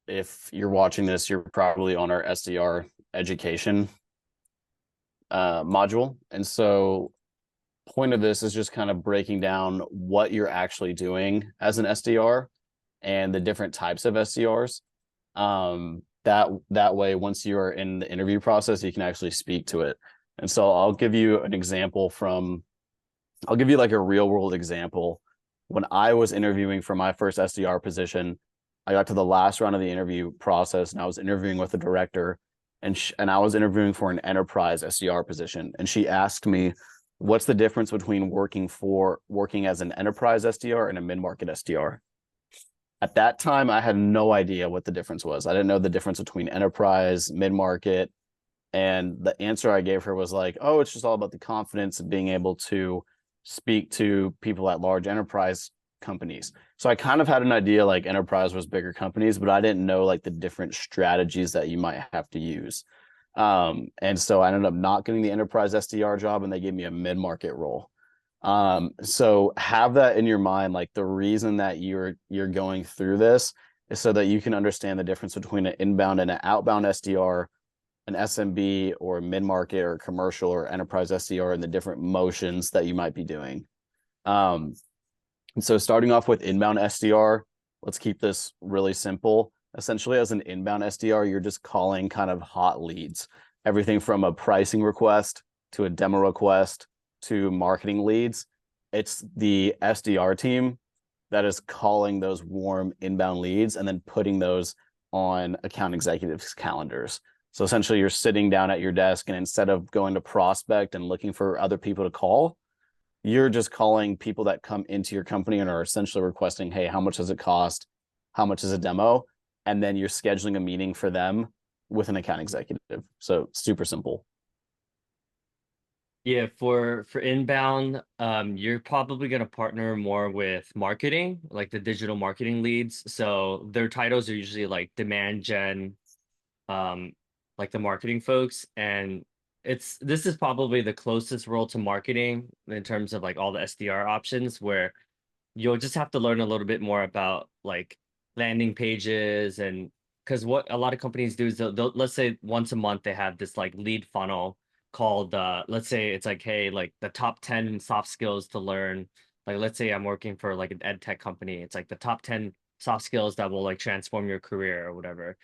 if you're watching this, you're probably on our SDR education module. And so point of this is just kind of breaking down what you're actually doing as an SDR and the different types of SDRs. That way, once you are in the interview process, you can actually speak to it. And so I'll give you an example from, I'll give you like a real world example. When I was interviewing for my first SDR position, I got to the last round of the interview process and I was interviewing with the director, and I was interviewing for an enterprise SDR position. And she asked me, what's the difference between working as an enterprise SDR and a mid-market SDR? At that time, I had no idea what the difference was. I didn't know the difference between enterprise, mid-market. And the answer I gave her was like, oh, it's just all about the confidence of being able to speak to people at large enterprise companies. So I kind of had an idea like enterprise was bigger companies, but I didn't know like the different strategies that you might have to use. And so I ended up not getting the enterprise SDR job, and they gave me a mid-market role. So have that in your mind. Like the reason that you're going through this is so that you can understand the difference between an inbound and an outbound SDR, an SMB or mid-market or commercial or enterprise SDR, and the different motions that you might be doing. And so starting off with inbound SDR, let's keep this really simple. Essentially, as an inbound SDR, you're just calling kind of hot leads, everything from a pricing request to a demo request to marketing leads. It's the SDR team that is calling those warm inbound leads and then putting those on account executives' calendars. So essentially, you're sitting down at your desk, and instead of going to prospect and looking for other people to call, you're just calling people that come into your company and are essentially requesting, hey, how much does it cost? How much is a demo? And then you're scheduling a meeting for them with an account executive. So super simple. Yeah, for inbound, you're probably gonna partner more with marketing, like the digital marketing leads. So their titles are usually like demand gen, um, like the marketing folks, and this is probably the closest role to marketing in terms of like all the SDR options, where you'll just have to learn a little bit more about like landing pages. And because what a lot of companies do is they'll let's say once a month they have this like lead funnel called let's say it's like, hey, like the top 10 soft skills to learn. Like let's say I'm working for like an ed tech company, it's like the top 10 soft skills that will like transform your career or whatever.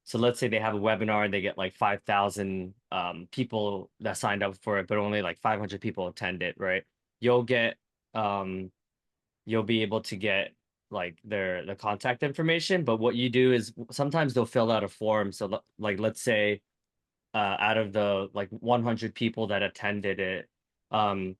So let's say they have a webinar and they get like 5,000 people that signed up for it, but only like 500 people attend it, right? You'll get um you'll be able to get like the contact information. But what you do is sometimes they'll fill out a form. So like let's say out of the like 100 people that attended it, um,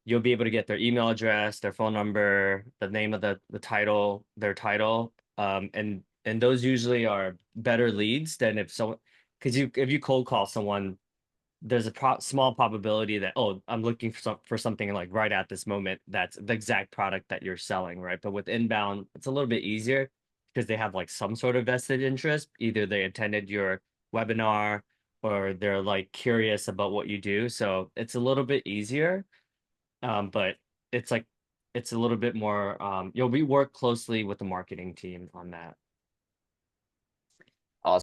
you'll be able to get their email address, their phone number, the name of the title, their title, and those usually are better leads than if someone, because if you cold call someone, there's a small probability that, oh, I'm looking for something like right at this moment that's the exact product that you're selling, right? But with inbound, it's a little bit easier because they have like some sort of vested interest. Either they attended your webinar or they're like curious about what you do. So it's a little bit easier. But it's like it's a little bit more, we work closely with the marketing team on that.